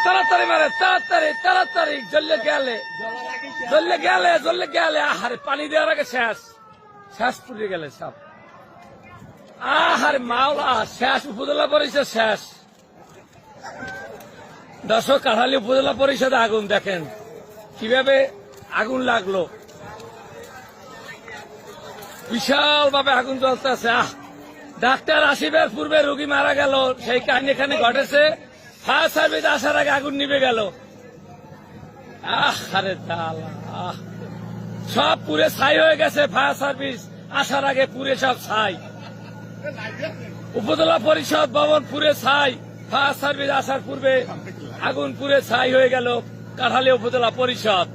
তাড়াতাড়ি মারে, তাড়াতাড়ি তাড়াতাড়ি, জ্বললে গেলে জ্বললে গেলে জ্বললে গেলে। আহারে পানি দেওয়ার আগে শেষ, শেষ পুড়ে গেলে সব। আহারে মাওলা, শেষ উপজেলা পরিষদ শেষ। দর্শক, কাঠালি উপজেলা পরিষদে আগুন দেখেন কিভাবে আগুন লাগলো, বিশাল ভাবে আগুন জ্বলতেছে। ডাক্তার আসিবার পূর্বে রোগী মারা গেল, সেই কাহিনী এখানে ঘটেছে। ফায়ার সার্ভিস আসার আগে আগুন নিভে গেল। আরে সব পুরে ছাই হয়ে গেছে। ফায়ার সার্ভিস আসার আগে পুরে সব ছাই। উপজেলা পরিষদ ভবন পুরে ছাই। ফায়ার সার্ভিস আসার পূর্বে আগুন পুরে ছাই হয়ে গেল কাঠালি উপজেলা পরিষদ।